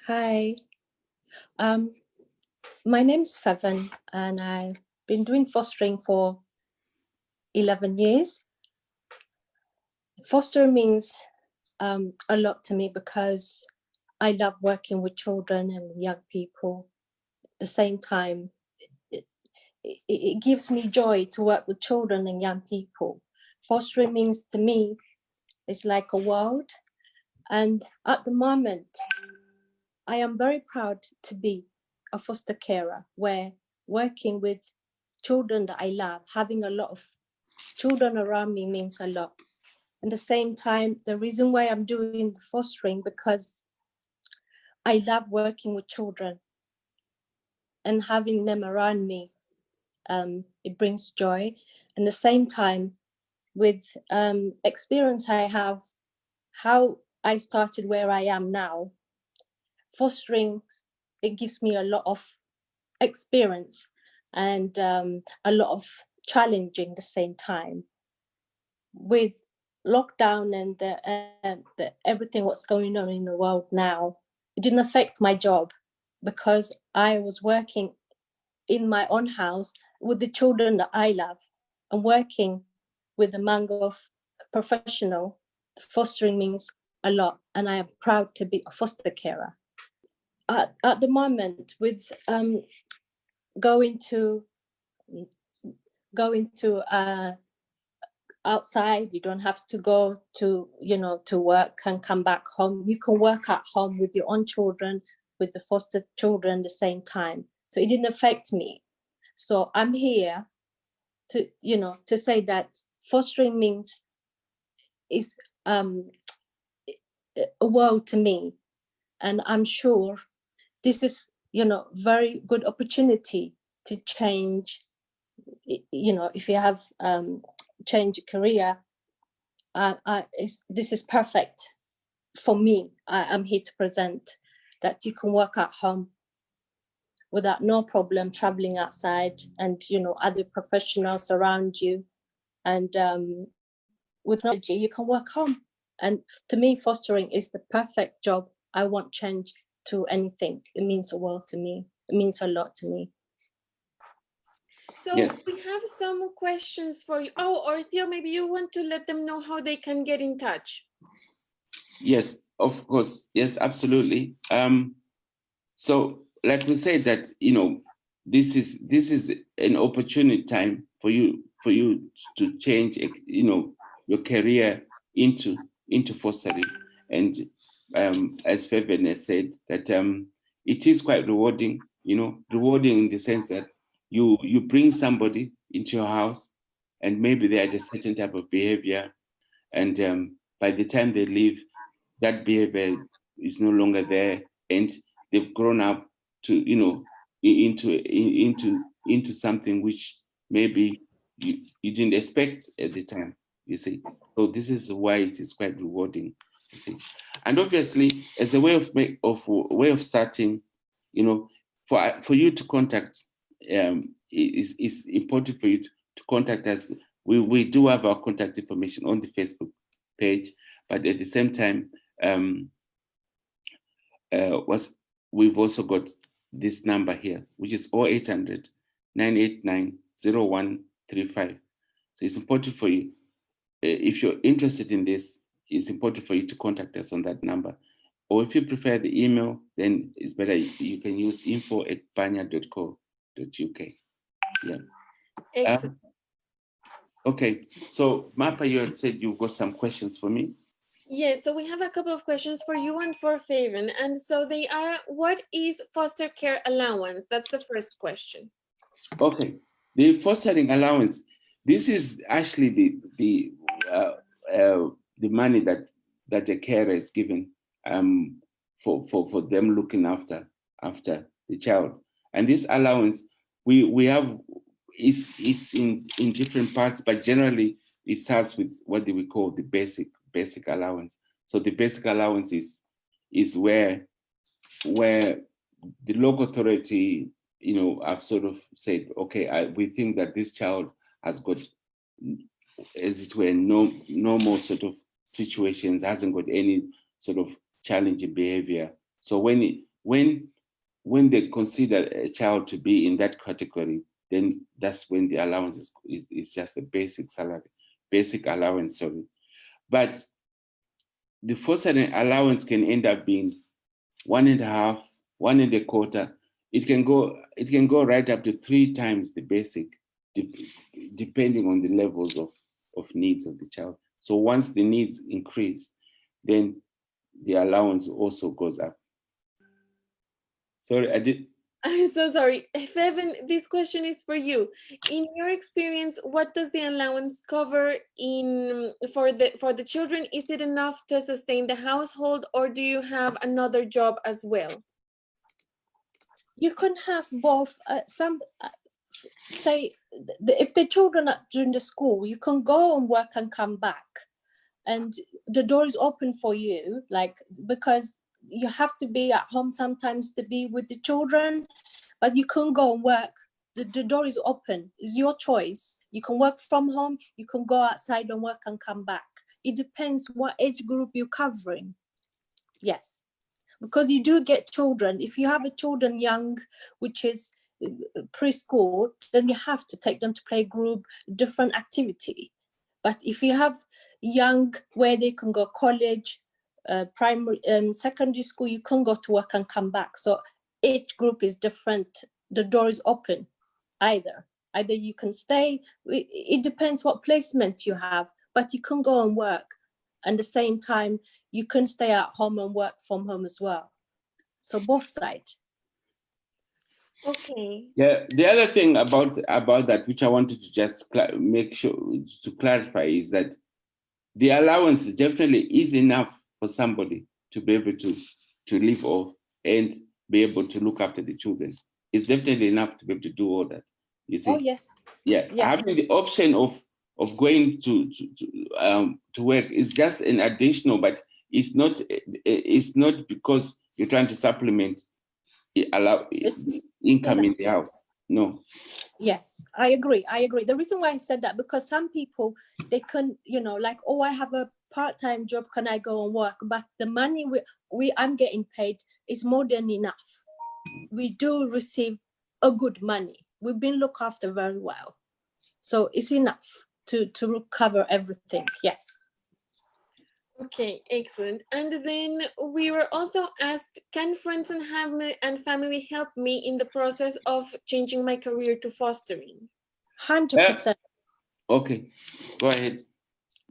Hi, um, my name's Fevan, and I've been doing fostering for 11 years. Fostering means a lot to me because I love working with children and young people. At the same time, it gives me joy to work with children and young people. Fostering means to me, it's like a world. And at the moment, I am very proud to be a foster carer where working with children that I love, having a lot of children around me means a lot. At the same time, the reason why I'm doing the fostering because I love working with children and having them around me. It brings joy. And the same time, with experience I have, how I started where I am now, fostering, it gives me a lot of experience and a lot of challenging at the same time. With lockdown and everything what's going on in the world now, it didn't affect my job because I was working in my own house with the children that I love and working with among of professional. Fostering means a lot, and I am proud to be a foster carer. At the moment, with going to outside, you don't have to go to to work and come back home. You can work at home with your own children, with the foster children at the same time, so it didn't affect me. So I'm here to say that fostering means is a world to me, and I'm sure this is very good opportunity to change. If you have change career, this is perfect for me. I'm here to present that you can work at home without no problem traveling outside, and other professionals around you, and with technology you can work home. And to me, fostering is the perfect job. I won't change to anything. It means a world to me. It means a lot to me. So we have some questions for you. Oh, or Theo, maybe you want to let them know how they can get in touch. Yes, of course. Yes, absolutely. So like we said that, this is an opportunity time for you to change, your career into fostering. And as Feven has said, that it is quite rewarding, rewarding in the sense that you bring somebody into your house and maybe they are just certain type of behavior, and by the time they leave, that behavior is no longer there, and they've grown up to into something which maybe you didn't expect at the time, you see. So this is why it is quite rewarding, you see. And obviously, as a way of starting, for you to contact, it's important for you to contact us. We do have our contact information on the Facebook page, but at the same time, we've also got this number here, which is 0800 989 0135. So it's important for you, if you're interested in this, it's important for you to contact us on that number. Or if you prefer the email, then it's better you can use info@banya.co.uk. Yeah. Excellent. Okay, so Mapa, you had said you've got some questions for me. Yes, so we have a couple of questions for you and for Faven. And so they are, what is foster care allowance? That's the first question. Okay, the fostering allowance, this is actually the money that the carer is given for them looking after the child. And this allowance we have is in different parts, but generally it starts with what we call the basic allowance. So the basic allowance is where the local authority, I've sort of said, okay, we think that this child has got, as it were, normal sort of situations, hasn't got any sort of challenging behavior. So when when they consider a child to be in that category, then that's when the allowance is just a basic salary, basic allowance, sorry. But the fostering allowance can end up being 1.5, 1.25. It can go right up to 3 times the basic, depending on the levels of needs of the child. So once the needs increase, then the allowance also goes up. Sorry, I'm so sorry. Feven, this question is for you. In your experience, what does the allowance cover for the children? Is it enough to sustain the household, or do you have another job as well? You can have both. Say, if the children are during the school, you can go and work and come back, and the door is open for you, like, because you have to be at home sometimes to be with the children, but you can go and work. The door is open. It's your choice. You can work from home, you can go outside and work and come back. It depends what age group you're covering. Yes, because you do get children. If you have a children young, which is preschool, then you have to take them to play group, different activity. But if you have young where they can go college, primary and secondary school, you can go to work and come back. So each group is different. The door is open. Either you can stay. It depends what placement you have, but you can go and work. And at the same time, you can stay at home and work from home as well. So both sides. Okay. Yeah, the other thing about that, which I wanted to just make sure to clarify, is that the allowance definitely is enough for somebody to be able to live off and be able to look after the children. It's definitely enough to be able to do all that. You see? Oh yes. Yeah. Having the option of going to work is just an additional, but it's not because you're trying to supplement income in the house. No. Yes, I agree. The reason why I said that, because some people, they can, like, oh, I have a part-time job, can I go and work? But the money I'm getting paid is more than enough. We do receive a good money. We've been looked after very well. So it's enough to cover everything. Yes. Okay, excellent. And then we were also asked, can friends and family help me in the process of changing my career to fostering? 100%. Okay, go ahead.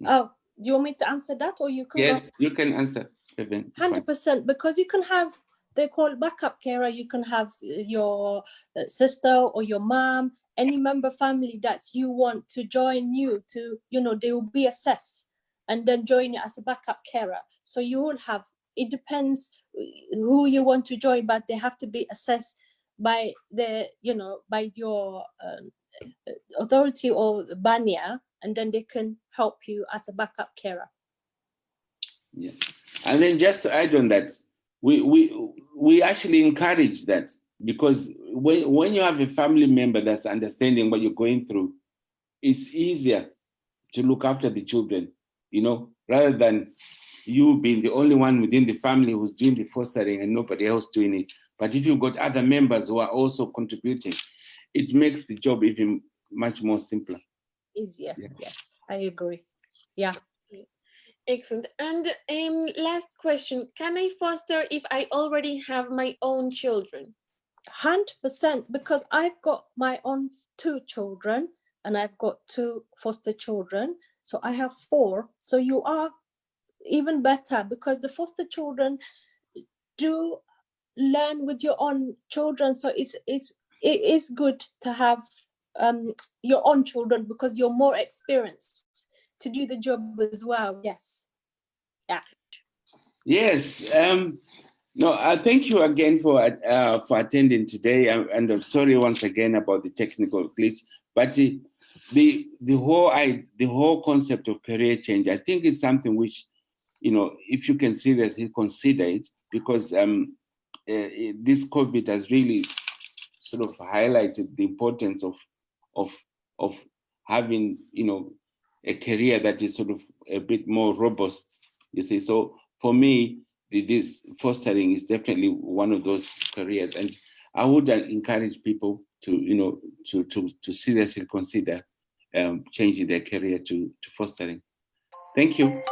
Oh, do you want me to answer that, or you can? Yes, go? you can answer. 100%, because you can have, they call it backup carer. You can have your sister or your mom, any member family that you want to join you to, they will be assessed and then join you as a backup carer. So you will have, it depends who you want to join, but they have to be assessed by by your authority or Banya, and then they can help you as a backup carer. Yeah, and then just to add on that, we actually encourage that, because when you have a family member that's understanding what you're going through, it's easier to look after the children, rather than you being the only one within the family who's doing the fostering and nobody else doing it. But if you've got other members who are also contributing, it makes the job even much more simpler. Easier. Yeah. Yes, I agree. Yeah. Excellent. And last question, can I foster if I already have my own children? 100%, because I've got my own 2 children and I've got 2 foster children. So I have 4. So you are even better, because the foster children do learn with your own children. So it is good to have your own children, because you're more experienced to do the job as well. Yes. Yeah. Yes. No, thank you again for attending today, and I'm sorry once again about the technical glitch. But the whole concept of career change, I think, is something which, if you can seriously consider it, because this COVID has really sort of highlighted the importance of having, a career that is sort of a bit more robust. You see, so for me, this fostering is definitely one of those careers, and I would encourage people to to seriously consider changing their career to fostering. Thank you.